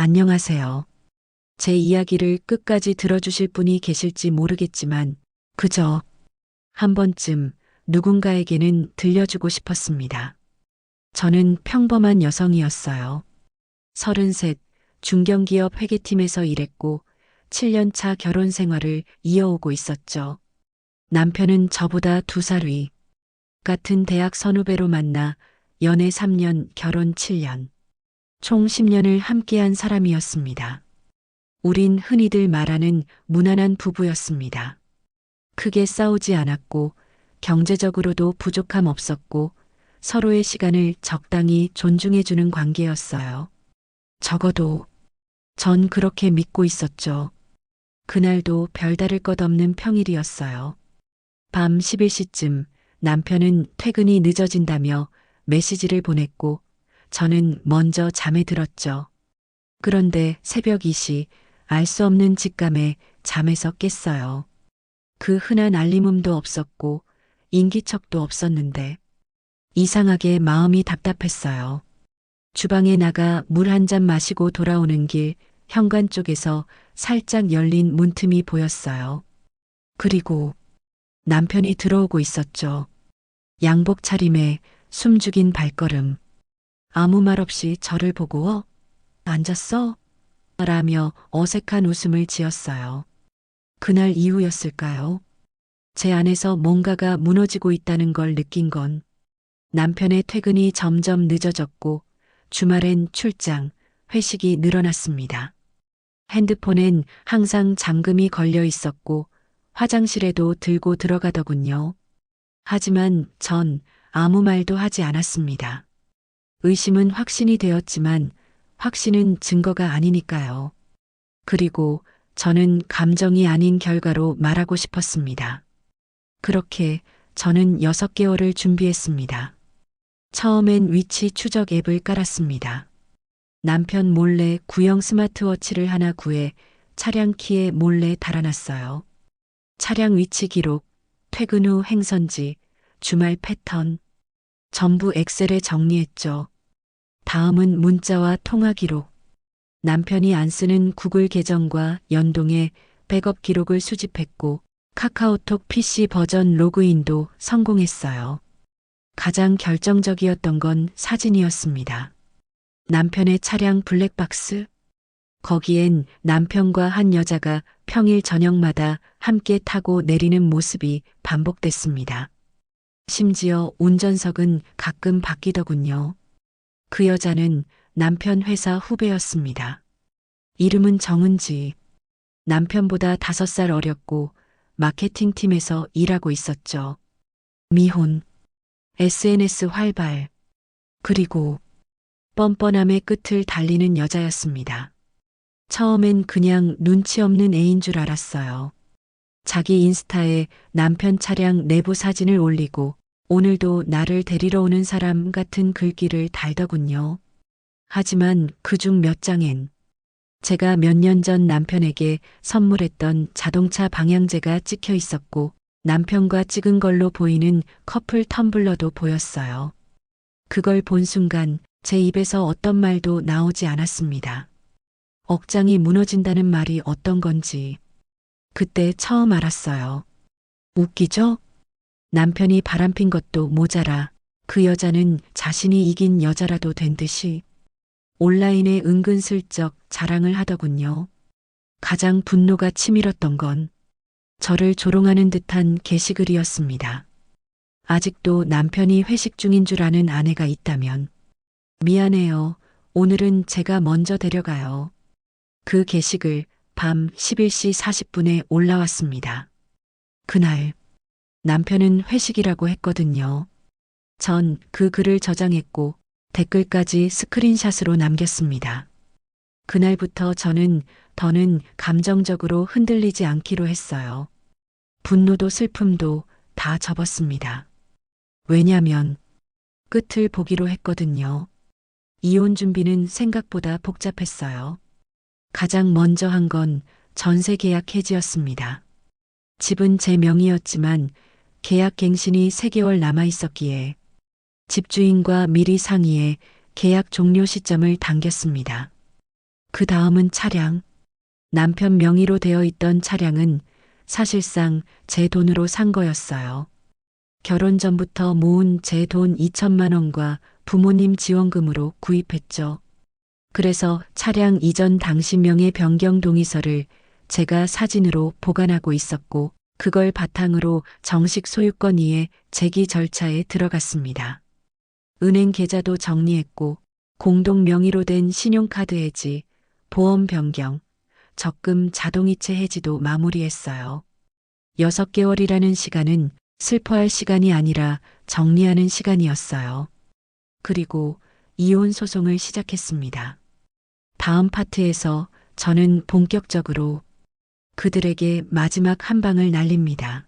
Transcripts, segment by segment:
안녕하세요. 제 이야기를 끝까지 들어주실 분이 계실지 모르겠지만 그저 한 번쯤 누군가에게는 들려주고 싶었습니다. 저는 평범한 여성이었어요. 33, 중견기업 회계팀에서 일했고 7년 차 결혼 생활을 이어오고 있었죠. 남편은 저보다 2살 위. 같은 대학 선후배로 만나 연애 3년, 결혼 7년. 총 10년을 함께한 사람이었습니다. 우린 흔히들 말하는 무난한 부부였습니다. 크게 싸우지 않았고 경제적으로도 부족함 없었고 서로의 시간을 적당히 존중해주는 관계였어요. 적어도 전 그렇게 믿고 있었죠. 그날도 별다를 것 없는 평일이었어요. 밤 11시쯤 남편은 퇴근이 늦어진다며 메시지를 보냈고 저는 먼저 잠에 들었죠. 그런데 새벽 2시 알 수 없는 직감에 잠에서 깼어요. 그 흔한 알림음도 없었고 인기척도 없었는데 이상하게 마음이 답답했어요. 주방에 나가 물 한 잔 마시고 돌아오는 길 현관 쪽에서 살짝 열린 문틈이 보였어요. 그리고 남편이 들어오고 있었죠. 양복 차림에 숨죽인 발걸음. 아무 말 없이 저를 보고 앉았어? 라며 어색한 웃음을 지었어요. 그날 이후였을까요? 제 안에서 뭔가가 무너지고 있다는 걸 느낀 건 남편의 퇴근이 점점 늦어졌고 주말엔 출장, 회식이 늘어났습니다. 핸드폰엔 항상 잠금이 걸려 있었고 화장실에도 들고 들어가더군요. 하지만 전 아무 말도 하지 않았습니다. 의심은 확신이 되었지만 확신은 증거가 아니니까요. 그리고 저는 감정이 아닌 결과로 말하고 싶었습니다. 그렇게 저는 6개월을 준비했습니다. 처음엔 위치 추적 앱을 깔았습니다. 남편 몰래 구형 스마트워치를 하나 구해 차량 키에 몰래 달아놨어요. 차량 위치 기록, 퇴근 후 행선지, 주말 패턴, 전부 엑셀에 정리했죠. 다음은 문자와 통화 기록. 남편이 안 쓰는 구글 계정과 연동해 백업 기록을 수집했고 카카오톡 PC 버전 로그인도 성공했어요. 가장 결정적이었던 건 사진이었습니다. 남편의 차량 블랙박스. 거기엔 남편과 한 여자가 평일 저녁마다 함께 타고 내리는 모습이 반복됐습니다. 심지어 운전석은 가끔 바뀌더군요. 그 여자는 남편 회사 후배였습니다. 이름은 정은지. 남편보다 5살 어렸고 마케팅팀에서 일하고 있었죠. 미혼, SNS 활발, 그리고 뻔뻔함의 끝을 달리는 여자였습니다. 처음엔 그냥 눈치 없는 애인 줄 알았어요. 자기 인스타에 남편 차량 내부 사진을 올리고 오늘도 나를 데리러 오는 사람 같은 글귀를 달더군요. 하지만 그중 몇 장엔 제가 몇 년 전 남편에게 선물했던 자동차 방향제가 찍혀 있었고 남편과 찍은 걸로 보이는 커플 텀블러도 보였어요. 그걸 본 순간 제 입에서 어떤 말도 나오지 않았습니다. 억장이 무너진다는 말이 어떤 건지 그때 처음 알았어요. 웃기죠? 남편이 바람핀 것도 모자라 그 여자는 자신이 이긴 여자라도 된 듯이 온라인에 은근슬쩍 자랑을 하더군요. 가장 분노가 치밀었던 건 저를 조롱하는 듯한 게시글이었습니다. 아직도 남편이 회식 중인 줄 아는 아내가 있다면 미안해요. 오늘은 제가 먼저 데려가요. 그 게시글 밤 11시 40분에 올라왔습니다. 그날 남편은 회식이라고 했거든요. 전 그 글을 저장했고 댓글까지 스크린샷으로 남겼습니다. 그날부터 저는 더는 감정적으로 흔들리지 않기로 했어요. 분노도 슬픔도 다 접었습니다. 왜냐면 끝을 보기로 했거든요. 이혼 준비는 생각보다 복잡했어요. 가장 먼저 한 건 전세 계약 해지였습니다. 집은 제 명의였지만 계약 갱신이 3개월 남아 있었기에 집주인과 미리 상의해 계약 종료 시점을 당겼습니다. 그 다음은 차량. 남편 명의로 되어 있던 차량은 사실상 제 돈으로 산 거였어요. 결혼 전부터 모은 제 돈 2천만 원과 부모님 지원금으로 구입했죠. 그래서 차량 이전 당시 명의 변경 동의서를 제가 사진으로 보관하고 있었고, 그걸 바탕으로 정식 소유권 이해 제기 절차에 들어갔습니다. 은행 계좌도 정리했고, 공동 명의로 된 신용카드 해지, 보험 변경, 적금 자동이체 해지도 마무리했어요. 6개월이라는 시간은 슬퍼할 시간이 아니라 정리하는 시간이었어요. 그리고 이혼 소송을 시작했습니다. 다음 파트에서 저는 본격적으로 그들에게 마지막 한 방을 날립니다.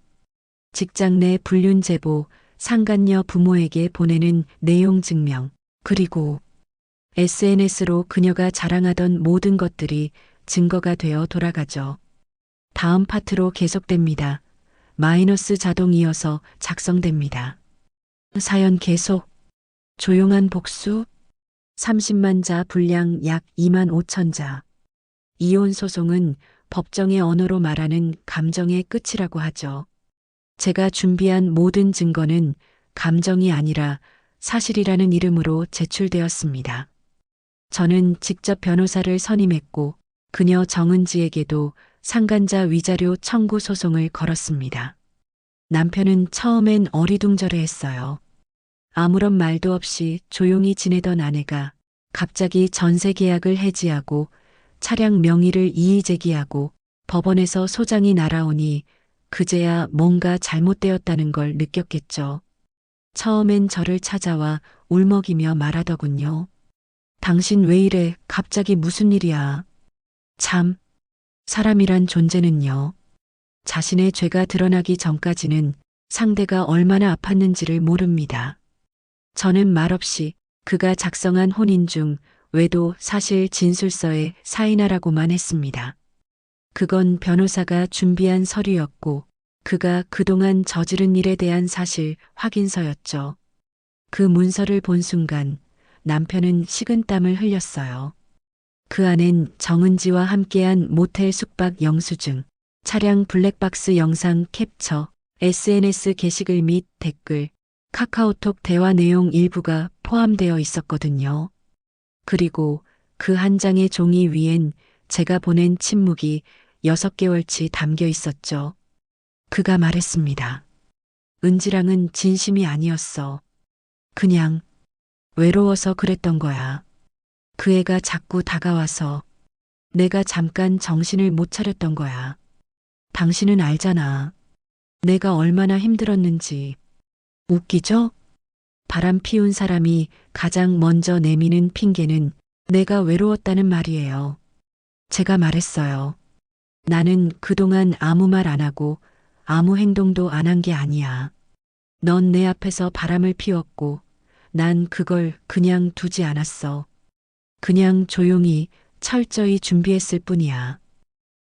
직장 내 불륜 제보, 상간녀 부모에게 보내는 내용 증명, 그리고 SNS로 그녀가 자랑하던 모든 것들이 증거가 되어 돌아가죠. 다음 파트로 계속됩니다. 마이너스 자동 이어서 작성됩니다. 사연 계속. 조용한 복수. 30만 자 분량 약 2만 5천 자. 이혼 소송은 법정의 언어로 말하는 감정의 끝이라고 하죠. 제가 준비한 모든 증거는 감정이 아니라 사실이라는 이름으로 제출되었습니다. 저는 직접 변호사를 선임했고 그녀 정은지에게도 상간자 위자료 청구 소송을 걸었습니다. 남편은 처음엔 어리둥절해했어요. 아무런 말도 없이 조용히 지내던 아내가 갑자기 전세 계약을 해지하고 차량 명의를 이의 제기하고 법원에서 소장이 날아오니 그제야 뭔가 잘못되었다는 걸 느꼈겠죠. 처음엔 저를 찾아와 울먹이며 말하더군요. 당신 왜 이래? 갑자기 무슨 일이야? 참, 사람이란 존재는요. 자신의 죄가 드러나기 전까지는 상대가 얼마나 아팠는지를 모릅니다. 저는 말없이 그가 작성한 혼인중 외도 사실 진술서에 사인하라고만 했습니다. 그건 변호사가 준비한 서류였고 그가 그동안 저지른 일에 대한 사실 확인서였죠. 그 문서를 본 순간 남편은 식은땀을 흘렸어요. 그 안엔 정은지와 함께한 모텔 숙박 영수증, 차량 블랙박스 영상 캡처, SNS 게시글 및 댓글, 카카오톡 대화 내용 일부가 포함되어 있었거든요. 그리고 그 한 장의 종이 위엔 제가 보낸 침묵이 6개월치 담겨 있었죠. 그가 말했습니다. 은지랑은 진심이 아니었어. 그냥 외로워서 그랬던 거야. 그 애가 자꾸 다가와서 내가 잠깐 정신을 못 차렸던 거야. 당신은 알잖아. 내가 얼마나 힘들었는지. 웃기죠? 바람 피운 사람이 가장 먼저 내미는 핑계는 내가 외로웠다는 말이에요. 제가 말했어요. 나는 그동안 아무 말 안 하고 아무 행동도 안 한 게 아니야. 넌 내 앞에서 바람을 피웠고 난 그걸 그냥 두지 않았어. 그냥 조용히 철저히 준비했을 뿐이야.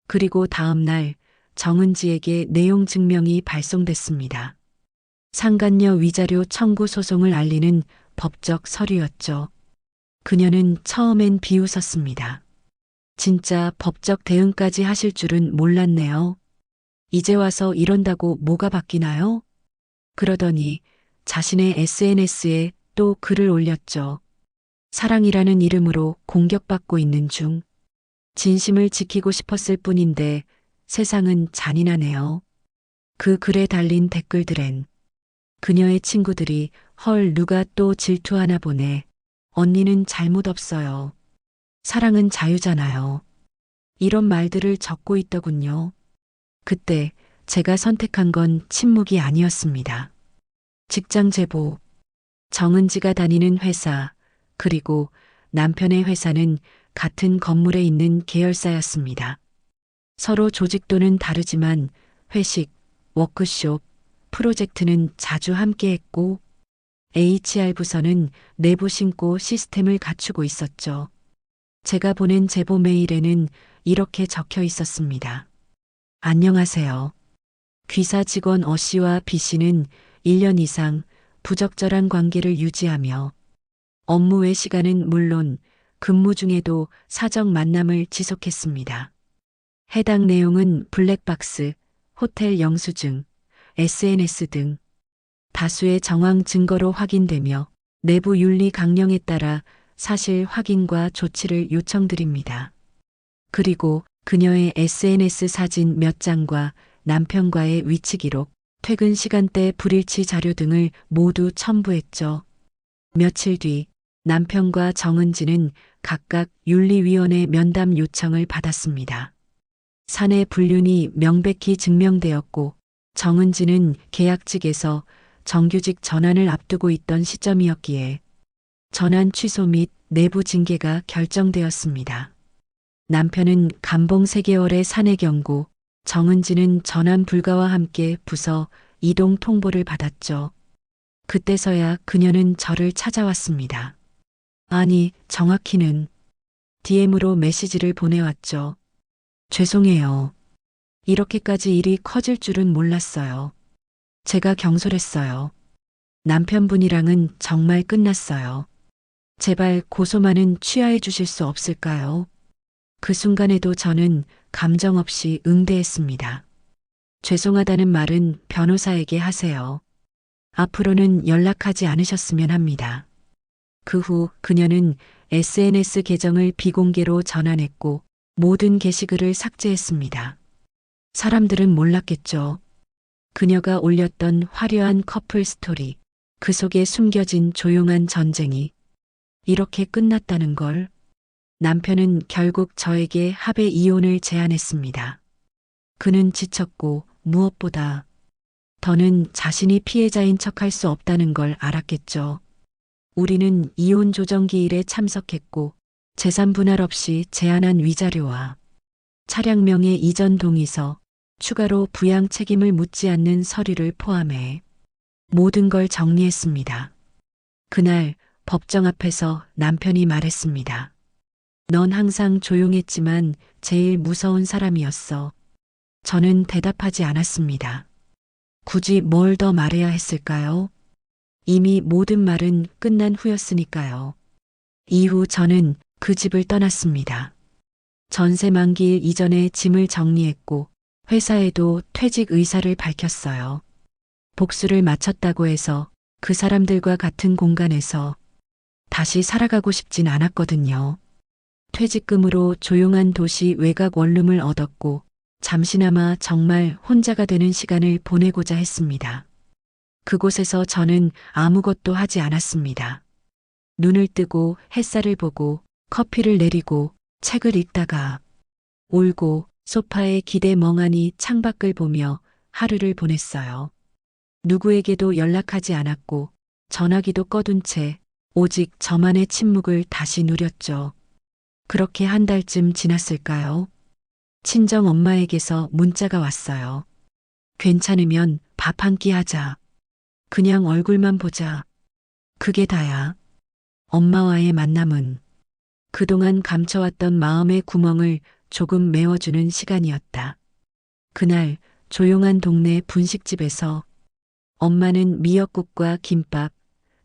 그리고 다음 날 정은지에게 내용 증명이 발송됐습니다. 상간녀 위자료 청구 소송을 알리는 법적 서류였죠. 그녀는 처음엔 비웃었습니다. 진짜 법적 대응까지 하실 줄은 몰랐네요. 이제 와서 이런다고 뭐가 바뀌나요? 그러더니 자신의 SNS에 또 글을 올렸죠. 사랑이라는 이름으로 공격받고 있는 중. 진심을 지키고 싶었을 뿐인데 세상은 잔인하네요. 그 글에 달린 댓글들엔 그녀의 친구들이 헐 누가 또 질투하나 보네. 언니는 잘못 없어요. 사랑은 자유잖아요. 이런 말들을 적고 있더군요. 그때 제가 선택한 건 침묵이 아니었습니다. 직장 제보, 정은지가 다니는 회사, 그리고 남편의 회사는 같은 건물에 있는 계열사였습니다. 서로 조직도는 다르지만 회식, 워크숍, 프로젝트는 자주 함께했고 HR 부서는 내부 신고 시스템을 갖추고 있었죠. 제가 보낸 제보 메일에는 이렇게 적혀 있었습니다. 안녕하세요. 귀사 직원 어 씨와 B 씨는 1년 이상 부적절한 관계를 유지하며 업무 외 시간은 물론 근무 중에도 사적 만남을 지속했습니다. 해당 내용은 블랙박스, 호텔 영수증, SNS 등 다수의 정황 증거로 확인되며 내부 윤리 강령에 따라 사실 확인과 조치를 요청드립니다. 그리고 그녀의 SNS 사진 몇 장과 남편과의 위치 기록, 퇴근 시간대 불일치 자료 등을 모두 첨부했죠. 며칠 뒤 남편과 정은지는 각각 윤리위원회 면담 요청을 받았습니다. 사내 불륜이 명백히 증명되었고 정은지는 계약직에서 정규직 전환을 앞두고 있던 시점이었기에 전환 취소 및 내부 징계가 결정되었습니다. 남편은 감봉 3개월의 사내 경고, 정은지는 전환 불가와 함께 부서 이동 통보를 받았죠. 그때서야 그녀는 저를 찾아왔습니다. 아니, 정확히는 DM으로 메시지를 보내왔죠. 죄송해요. 이렇게까지 일이 커질 줄은 몰랐어요. 제가 경솔했어요. 남편분이랑은 정말 끝났어요. 제발 고소만은 취하해 주실 수 없을까요? 그 순간에도 저는 감정 없이 응대했습니다. 죄송하다는 말은 변호사에게 하세요. 앞으로는 연락하지 않으셨으면 합니다. 그 후 그녀는 SNS 계정을 비공개로 전환했고 모든 게시글을 삭제했습니다. 사람들은 몰랐겠죠. 그녀가 올렸던 화려한 커플 스토리, 그 속에 숨겨진 조용한 전쟁이 이렇게 끝났다는 걸. 남편은 결국 저에게 합의 이혼을 제안했습니다. 그는 지쳤고 무엇보다 더는 자신이 피해자인 척할 수 없다는 걸 알았겠죠. 우리는 이혼 조정기일에 참석했고 재산 분할 없이 제안한 위자료와 차량명의 이전 동의서, 추가로 부양 책임을 묻지 않는 서류를 포함해 모든 걸 정리했습니다. 그날 법정 앞에서 남편이 말했습니다. 넌 항상 조용했지만 제일 무서운 사람이었어. 저는 대답하지 않았습니다. 굳이 뭘 더 말해야 했을까요? 이미 모든 말은 끝난 후였으니까요. 이후 저는 그 집을 떠났습니다. 전세 만기일 이전에 짐을 정리했고 회사에도 퇴직 의사를 밝혔어요. 복수를 마쳤다고 해서 그 사람들과 같은 공간에서 다시 살아가고 싶진 않았거든요. 퇴직금으로 조용한 도시 외곽 원룸을 얻었고 잠시나마 정말 혼자가 되는 시간을 보내고자 했습니다. 그곳에서 저는 아무것도 하지 않았습니다. 눈을 뜨고 햇살을 보고 커피를 내리고 책을 읽다가 울고 소파에 기대 멍하니 창밖을 보며 하루를 보냈어요. 누구에게도 연락하지 않았고 전화기도 꺼둔 채 오직 저만의 침묵을 다시 누렸죠. 그렇게 한 달쯤 지났을까요? 친정 엄마에게서 문자가 왔어요. 괜찮으면 밥 한 끼 하자. 그냥 얼굴만 보자. 그게 다야. 엄마와의 만남은 그동안 감춰왔던 마음의 구멍을 조금 메워주는 시간이었다. 그날 조용한 동네 분식집에서 엄마는 미역국과 김밥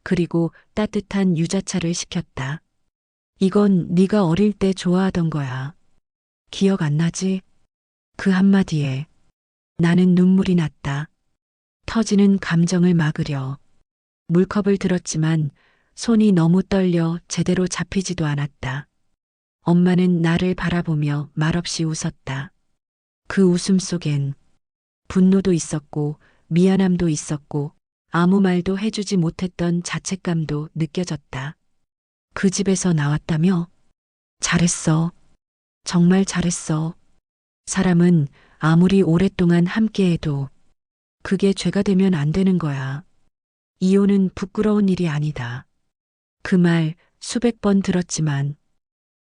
그리고 따뜻한 유자차를 시켰다. 이건 네가 어릴 때 좋아하던 거야. 기억 안 나지? 그 한마디에 나는 눈물이 났다. 터지는 감정을 막으려 물컵을 들었지만 손이 너무 떨려 제대로 잡히지도 않았다. 엄마는 나를 바라보며 말없이 웃었다. 그 웃음 속엔 분노도 있었고 미안함도 있었고 아무 말도 해주지 못했던 자책감도 느껴졌다. 그 집에서 나왔다며? 잘했어. 정말 잘했어. 사람은 아무리 오랫동안 함께해도 그게 죄가 되면 안 되는 거야. 이혼은 부끄러운 일이 아니다. 그 말 수백 번 들었지만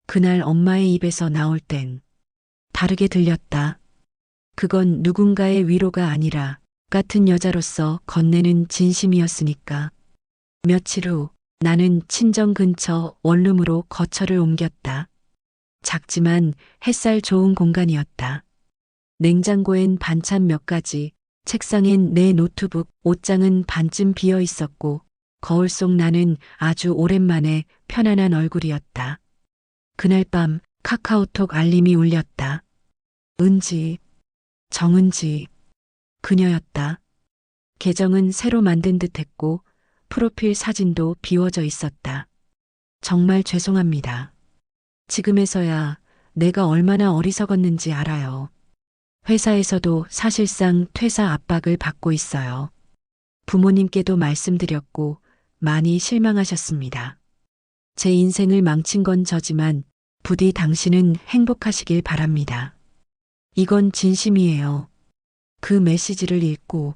그날 엄마의 입에서 나올 땐 다르게 들렸다. 그건 누군가의 위로가 아니라 같은 여자로서 건네는 진심이었으니까. 며칠 후 나는 친정 근처 원룸으로 거처를 옮겼다. 작지만 햇살 좋은 공간이었다. 냉장고엔 반찬 몇 가지, 책상엔 내 노트북, 옷장은 반쯤 비어 있었고 거울 속 나는 아주 오랜만에 편안한 얼굴이었다. 그날 밤 카카오톡 알림이 울렸다. 은지, 정은지, 그녀였다. 계정은 새로 만든 듯 했고 프로필 사진도 비워져 있었다. 정말 죄송합니다. 지금에서야 내가 얼마나 어리석었는지 알아요. 회사에서도 사실상 퇴사 압박을 받고 있어요. 부모님께도 말씀드렸고 많이 실망하셨습니다. 제 인생을 망친 건 저지만 부디 당신은 행복하시길 바랍니다. 이건 진심이에요. 그 메시지를 읽고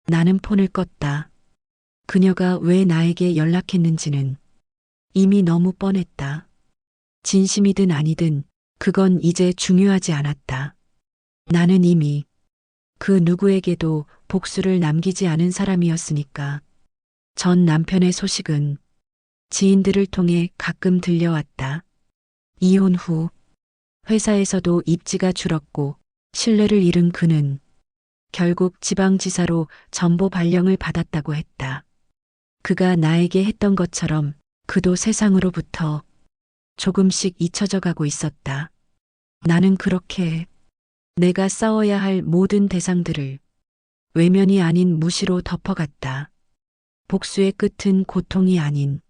나는 폰을 껐다. 그녀가 왜 나에게 연락했는지는 이미 너무 뻔했다. 진심이든 아니든 그건 이제 중요하지 않았다. 나는 이미 그 누구에게도 복수를 남기지 않은 사람이었으니까. 전 남편의 소식은 지인들을 통해 가끔 들려왔다. 이혼 후 회사에서도 입지가 줄었고 신뢰를 잃은 그는 결국 지방지사로 전보 발령을 받았다고 했다. 그가 나에게 했던 것처럼 그도 세상으로부터 조금씩 잊혀져 가고 있었다. 나는 그렇게 내가 싸워야 할 모든 대상들을 외면이 아닌 무시로 덮어갔다. 복수의 끝은 고통이 아닌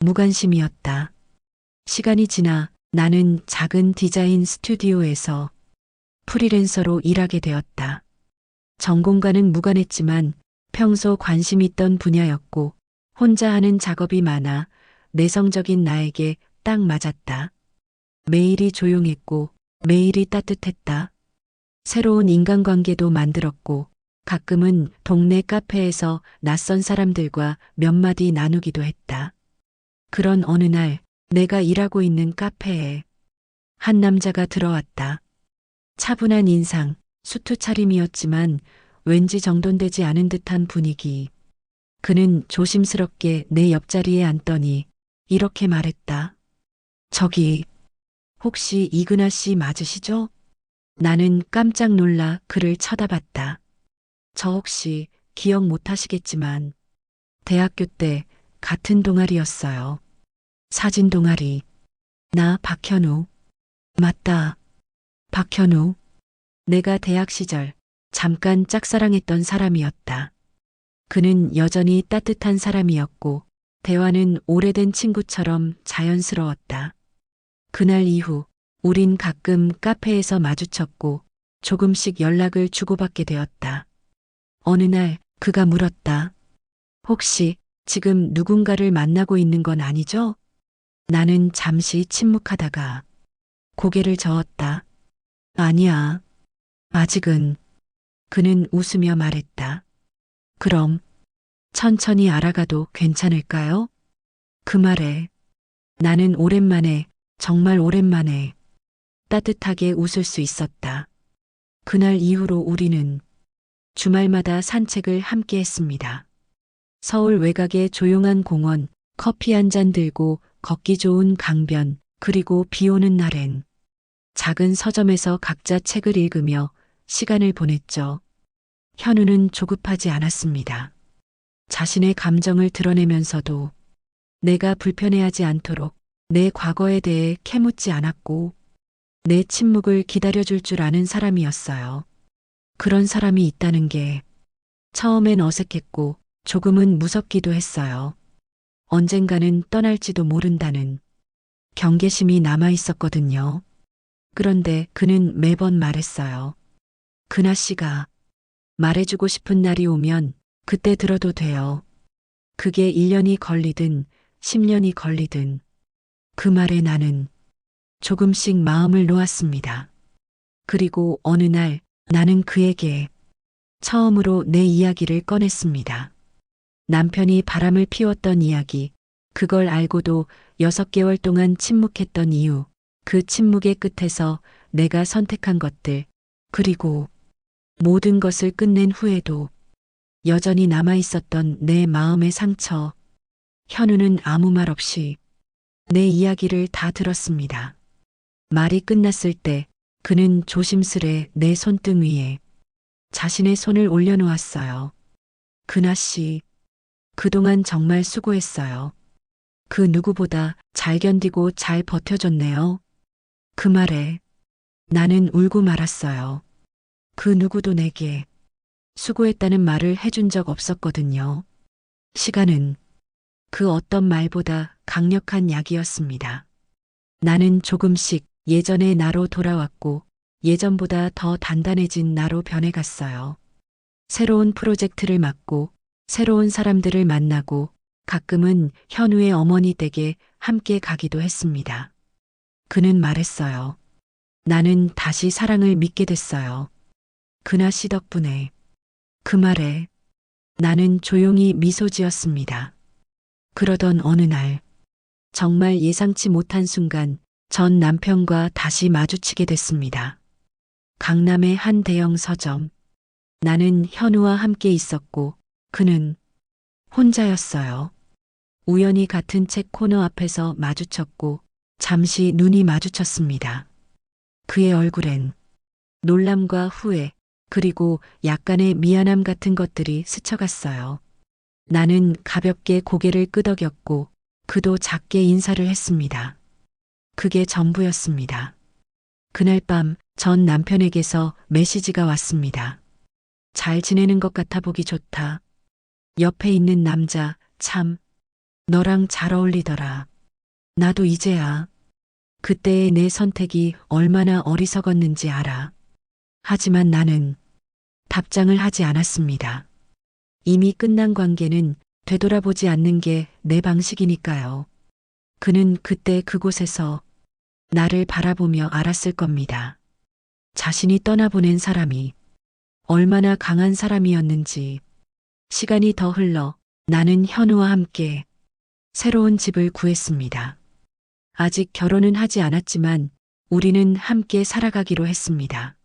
무관심이었다. 시간이 지나 나는 작은 디자인 스튜디오에서 프리랜서로 일하게 되었다. 전공과는 무관했지만 평소 관심 있던 분야였고 혼자 하는 작업이 많아 내성적인 나에게 딱 맞았다. 매일이 조용했고 매일이 따뜻했다. 새로운 인간관계도 만들었고 가끔은 동네 카페에서 낯선 사람들과 몇 마디 나누기도 했다. 그런 어느 날 내가 일하고 있는 카페에 한 남자가 들어왔다. 차분한 인상, 수트 차림이었지만 왠지 정돈되지 않은 듯한 분위기. 그는 조심스럽게 내 옆자리에 앉더니 이렇게 말했다. 저기, 혹시 이근아 씨 맞으시죠? 나는 깜짝 놀라 그를 쳐다봤다. 저 혹시 기억 못 하시겠지만 대학교 때 같은 동아리였어요. 사진 동아리. 나 박현우. 맞다. 박현우. 내가 대학 시절 잠깐 짝사랑했던 사람이었다. 그는 여전히 따뜻한 사람이었고 대화는 오래된 친구처럼 자연스러웠다. 그날 이후 우린 가끔 카페에서 마주쳤고 조금씩 연락을 주고받게 되었다. 어느 날 그가 물었다. 혹시 지금 누군가를 만나고 있는 건 아니죠? 나는 잠시 침묵하다가 고개를 저었다. 아니야. 아직은. 그는 웃으며 말했다. 그럼 천천히 알아가도 괜찮을까요? 그 말에 나는 오랜만에, 정말 오랜만에 따뜻하게 웃을 수 있었다. 그날 이후로 우리는 주말마다 산책을 함께 했습니다. 서울 외곽의 조용한 공원, 커피 한 잔 들고 걷기 좋은 강변, 그리고 비 오는 날엔 작은 서점에서 각자 책을 읽으며 시간을 보냈죠. 현우는 조급하지 않았습니다. 자신의 감정을 드러내면서도 내가 불편해하지 않도록 내 과거에 대해 캐묻지 않았고 내 침묵을 기다려줄 줄 아는 사람이었어요. 그런 사람이 있다는 게 처음엔 어색했고 조금은 무섭기도 했어요. 언젠가는 떠날지도 모른다는 경계심이 남아 있었거든요. 그런데 그는 매번 말했어요. 근아 씨가 말해주고 싶은 날이 오면 그때 들어도 돼요. 그게 1년이 걸리든 10년이 걸리든 그 말에 나는 조금씩 마음을 놓았습니다. 그리고 어느 날 나는 그에게 처음으로 내 이야기를 꺼냈습니다. 남편이 바람을 피웠던 이야기, 그걸 알고도 6개월 동안 침묵했던 이유, 그 침묵의 끝에서 내가 선택한 것들, 그리고 모든 것을 끝낸 후에도 여전히 남아 있었던 내 마음의 상처. 현우는 아무 말 없이 내 이야기를 다 들었습니다. 말이 끝났을 때 그는 조심스레 내 손등 위에 자신의 손을 올려놓았어요. 근아 씨, 그동안 정말 수고했어요. 그 누구보다 잘 견디고 잘 버텨줬네요. 그 말에 나는 울고 말았어요. 그 누구도 내게 수고했다는 말을 해준 적 없었거든요. 시간은 그 어떤 말보다 강력한 약이었습니다. 나는 조금씩 예전의 나로 돌아왔고 예전보다 더 단단해진 나로 변해갔어요. 새로운 프로젝트를 맡고 새로운 사람들을 만나고 가끔은 현우의 어머니 댁에 함께 가기도 했습니다. 그는 말했어요. 나는 다시 사랑을 믿게 됐어요. 그나 씨 덕분에. 그 말에 나는 조용히 미소 지었습니다. 그러던 어느 날 정말 예상치 못한 순간 전 남편과 다시 마주치게 됐습니다. 강남의 한 대형 서점. 나는 현우와 함께 있었고 그는 혼자였어요. 우연히 같은 책 코너 앞에서 마주쳤고 잠시 눈이 마주쳤습니다. 그의 얼굴엔 놀람과 후회 그리고 약간의 미안함 같은 것들이 스쳐갔어요. 나는 가볍게 고개를 끄덕였고 그도 작게 인사를 했습니다. 그게 전부였습니다. 그날 밤 전 남편에게서 메시지가 왔습니다. 잘 지내는 것 같아 보기 좋다. 옆에 있는 남자 참 너랑 잘 어울리더라. 나도 이제야 그때의 내 선택이 얼마나 어리석었는지 알아. 하지만 나는 답장을 하지 않았습니다. 이미 끝난 관계는 되돌아보지 않는 게 내 방식이니까요. 그는 그때 그곳에서 나를 바라보며 알았을 겁니다. 자신이 떠나보낸 사람이 얼마나 강한 사람이었는지. 시간이 더 흘러 나는 현우와 함께 새로운 집을 구했습니다. 아직 결혼은 하지 않았지만 우리는 함께 살아가기로 했습니다.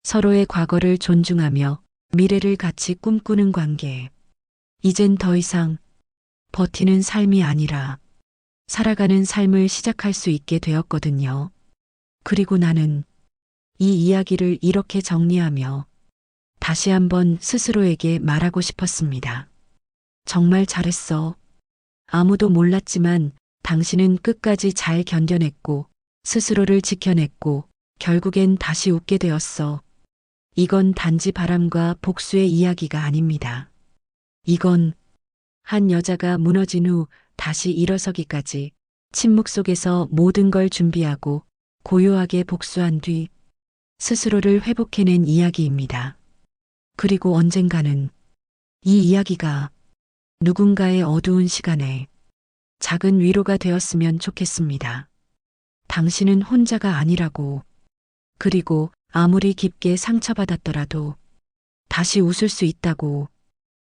서로의 과거를 존중하며 미래를 같이 꿈꾸는 관계. 이젠 더 이상 버티는 삶이 아니라 살아가는 삶을 시작할 수 있게 되었거든요. 그리고 나는 이 이야기를 이렇게 정리하며 다시 한번 스스로에게 말하고 싶었습니다. 정말 잘했어. 아무도 몰랐지만 당신은 끝까지 잘 견뎌냈고 스스로를 지켜냈고 결국엔 다시 웃게 되었어. 이건 단지 바람과 복수의 이야기가 아닙니다. 이건 한 여자가 무너진 후 다시 일어서기까지 침묵 속에서 모든 걸 준비하고 고요하게 복수한 뒤 스스로를 회복해낸 이야기입니다. 그리고 언젠가는 이 이야기가 누군가의 어두운 시간에 작은 위로가 되었으면 좋겠습니다. 당신은 혼자가 아니라고. 그리고 아무리 깊게 상처받았더라도 다시 웃을 수 있다고.